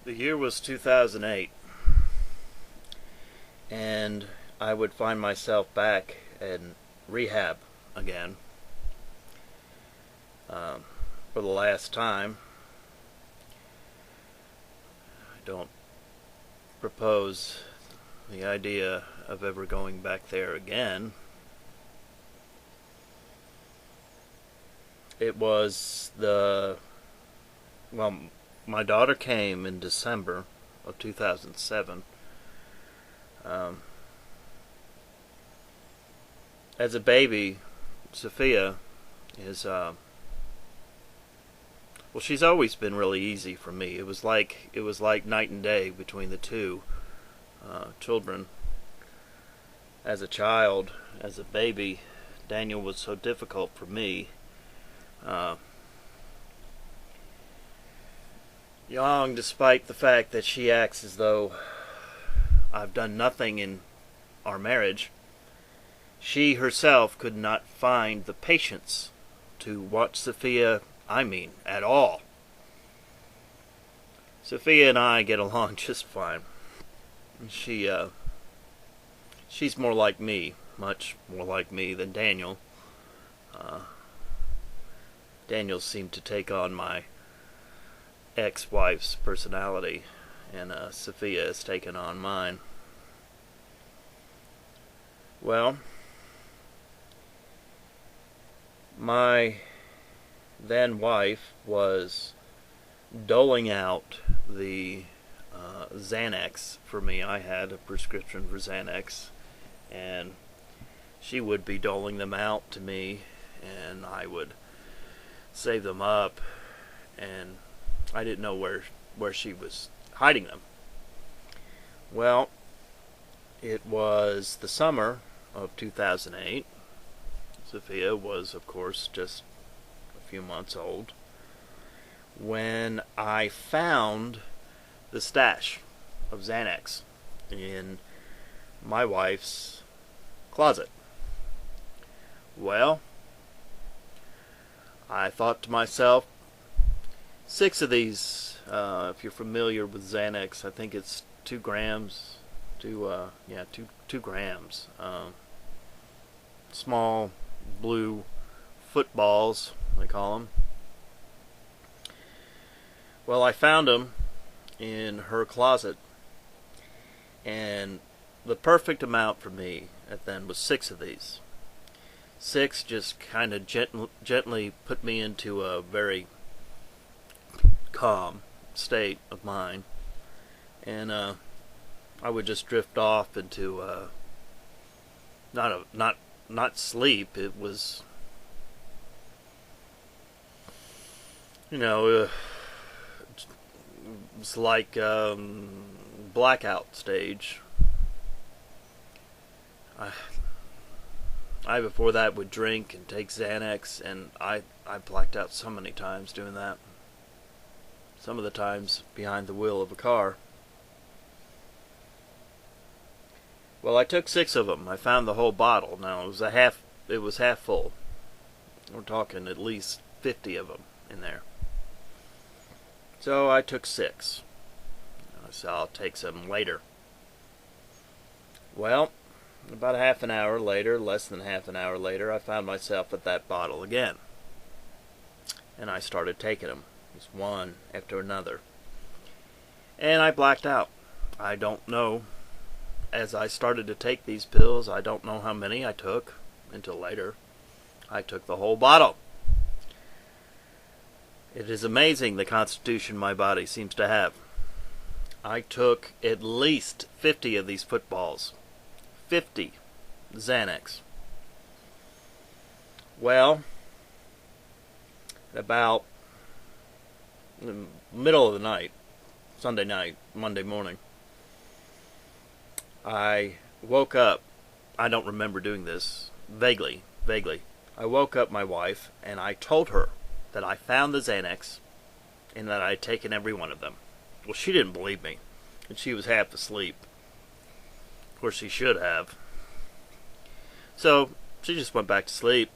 The year was 2008, and I would find myself back in rehab again for the last time. I don't propose the idea of ever going back there again. It was my daughter came in December of 2007. As a baby, Sophia is, she's always been really easy for me. It was like night and day between the two children. As a child, as a baby, Daniel was so difficult for me. Young, despite the fact that she acts as though I've done nothing in our marriage, she herself could not find the patience to watch Sophia, at all. Sophia and I get along just fine. She's more like me, much more like me than Daniel. Daniel seemed to take on my ex-wife's personality, and Sophia has taken on mine. Well, my then wife was doling out the Xanax for me. I had a prescription for Xanax, and she would be doling them out to me, and I would save them up, and I didn't know where she was hiding them. Well, it was the summer of 2008. Sophia was, of course, just a few months old when I found the stash of Xanax in my wife's closet. Well, I thought to myself, 6 of these, if you're familiar with Xanax, I think it's 2 grams, 2 grams. Small blue footballs, they call them. Well, I found them in her closet, and the perfect amount for me at then was 6 of these. 6 just kind of gently put me into a very calm state of mind, and I would just drift off into not sleep. It was, it's like blackout stage. I before that would drink and take Xanax, and I blacked out so many times doing that. Some of the times behind the wheel of a car. Well, I took 6 of them. I found the whole bottle. Now, it was half full. We're talking at least 50 of them in there. So I took 6. I said I'll take some later. Well, about half an hour later, less than half an hour later, I found myself at that bottle again. And I started taking them. Just one after another. And I blacked out. I don't know. As I started to take these pills, I don't know how many I took until later. I took the whole bottle. It is amazing the constitution my body seems to have. I took at least 50 of these footballs. 50 Xanax. Well, about the middle of the night, Sunday night, Monday morning, I woke up. I don't remember doing this. Vaguely. I woke up my wife, and I told her that I found the Xanax and that I had taken every one of them. Well, she didn't believe me, and she was half asleep. Of course, she should have. So, she just went back to sleep.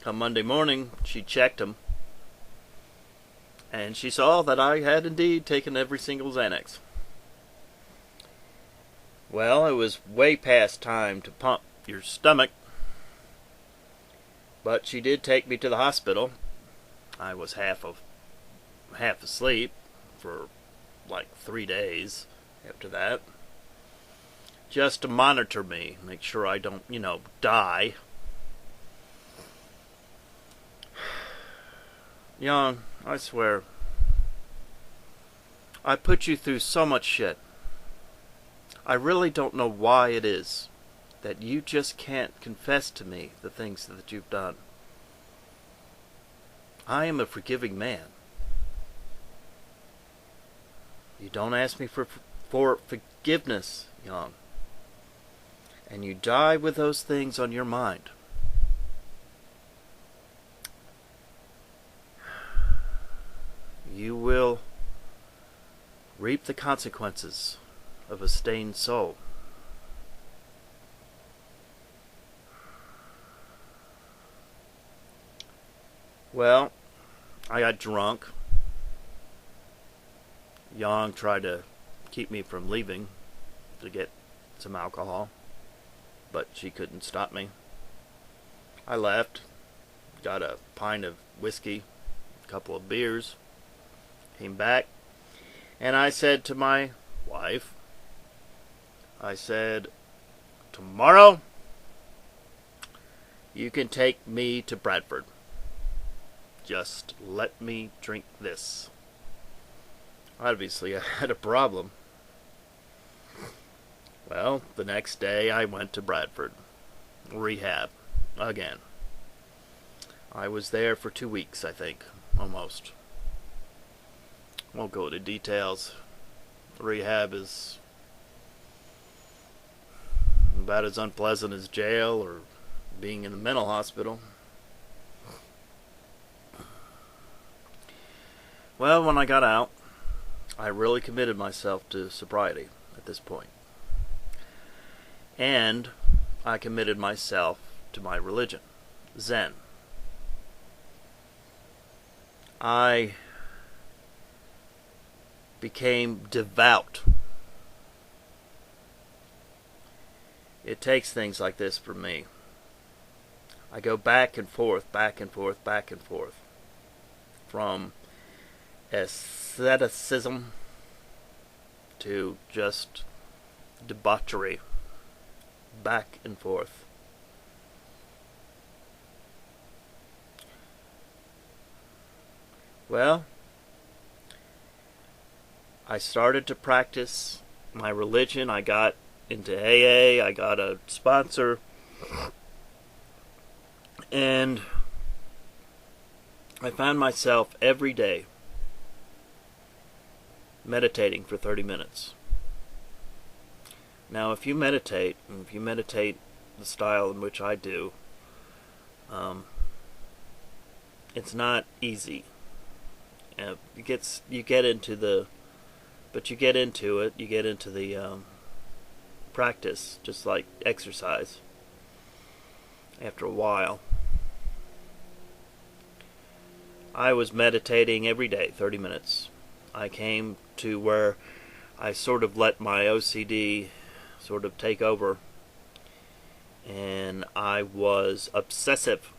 Come Monday morning, she checked them, And she saw that I had indeed taken every single Xanax. Well, it was way past time to pump your stomach, but she did take me to the hospital. I was half asleep for like 3 days after that, just to monitor me, make sure I don't, die. Young, I swear, I put you through so much shit. I really don't know why it is that you just can't confess to me the things that you've done. I am a forgiving man. You don't ask me for forgiveness, Young. And you die with those things on your mind. You will reap the consequences of a stained soul. Well, I got drunk. Yang tried to keep me from leaving to get some alcohol, but she couldn't stop me. I left, got a pint of whiskey, a couple of beers, came back, and I said to my wife, I said, tomorrow you can take me to Bradford. Just let me drink this. Obviously, I had a problem. Well, the next day I went to Bradford. Rehab. Again. I was there for 2 weeks, I think. Almost. Won't go into details. Rehab is about as unpleasant as jail or being in a mental hospital. Well, when I got out, I really committed myself to sobriety at this point. And I committed myself to my religion, Zen. I became devout. It takes things like this for me. I go back and forth, back and forth, back and forth. From asceticism to just debauchery. Back and forth. Well, I started to practice my religion. I got into AA. I got a sponsor. And I found myself every day meditating for 30 minutes. Now, if you meditate the style in which I do, it's not easy. You get into the practice, just like exercise. After a while, I was meditating every day, 30 minutes. I came to where I sort of let my OCD sort of take over, and I was obsessive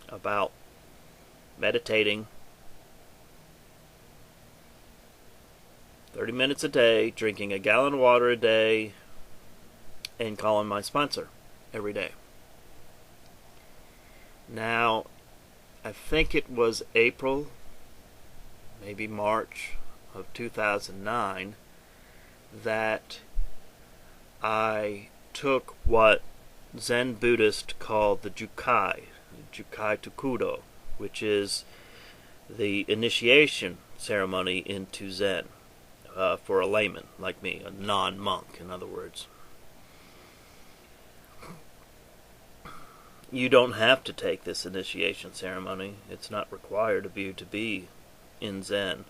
about meditating 30 minutes a day, drinking a gallon of water a day, and calling my sponsor every day. Now, I think it was April, maybe March of 2009, that I took what Zen Buddhists call the Jukai Tokudo, which is the initiation ceremony into Zen for a layman like me, a non-monk, in other words. You don't have to take this initiation ceremony. It's not required of you to be in Zen,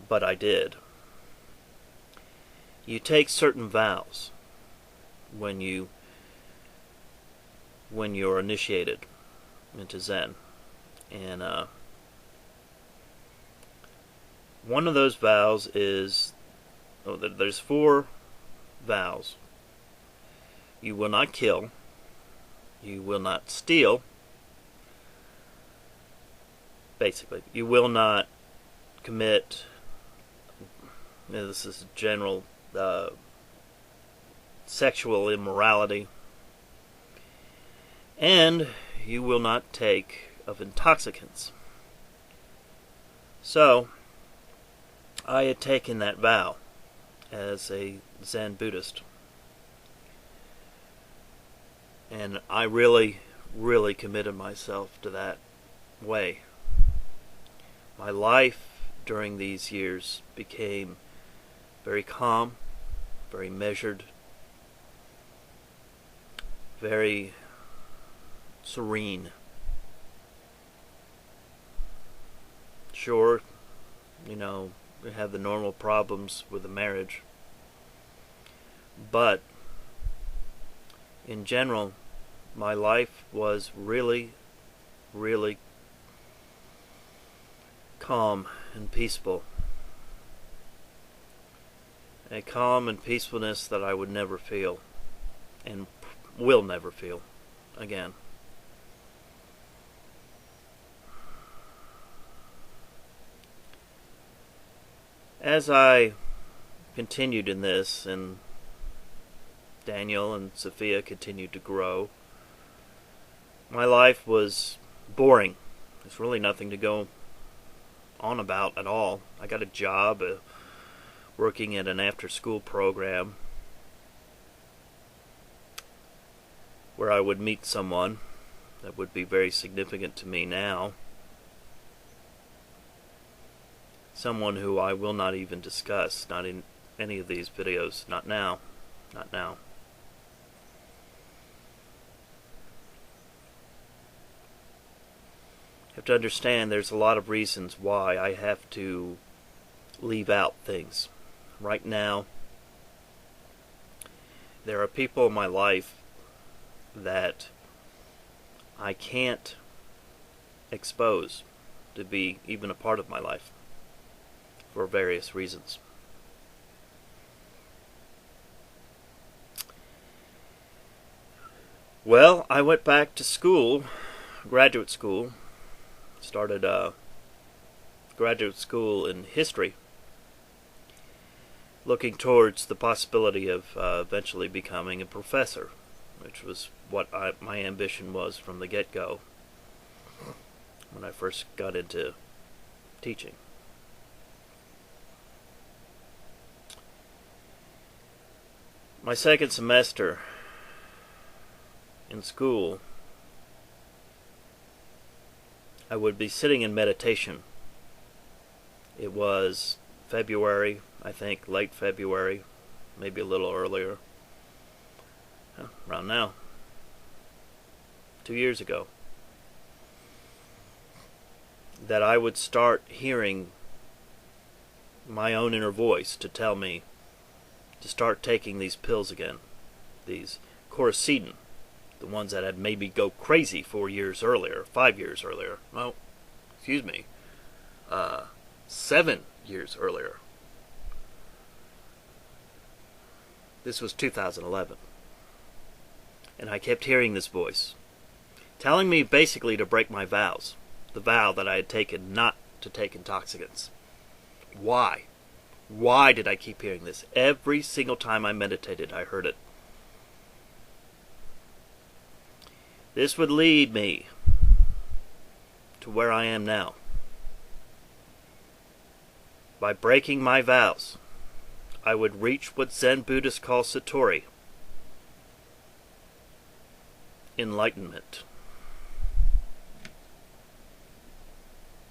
but I did. You take certain vows when you're initiated into Zen, and One of those vows is, there's 4 vows. You will not kill. You will not steal. Basically, you will not commit, this is general, sexual immorality. And you will not take of intoxicants. So, I had taken that vow as a Zen Buddhist. And I really, really committed myself to that way. My life during these years became very calm, very measured, very serene. Sure, we have the normal problems with the marriage, but in general, my life was really, really calm and peaceful. A calm and peacefulness that I would never feel, and will never feel again. As I continued in this, and Daniel and Sophia continued to grow, my life was boring. There's really nothing to go on about at all. I got a job working at an after-school program where I would meet someone that would be very significant to me now. Someone who I will not even discuss, not in any of these videos, not now. Not now. You have to understand there's a lot of reasons why I have to leave out things. Right now, there are people in my life that I can't expose to be even a part of my life for various reasons. Well, I went back to school, graduate school, started graduate school in history, looking towards the possibility of eventually becoming a professor, which was what my ambition was from the get-go when I first got into teaching. My second semester in school, I would be sitting in meditation. It was February, I think, late February, maybe a little earlier. Around now. 2 years ago. That I would start hearing my own inner voice to tell me to start taking these pills again. These Coricidin. The ones that had made me go crazy 4 years earlier, 5 years earlier. Well, excuse me. 7 years earlier. This was 2011. And I kept hearing this voice, telling me basically to break my vows. The vow that I had taken not to take intoxicants. Why? Why did I keep hearing this? Every single time I meditated, I heard it. This would lead me to where I am now. By breaking my vows, I would reach what Zen Buddhists call Satori, enlightenment.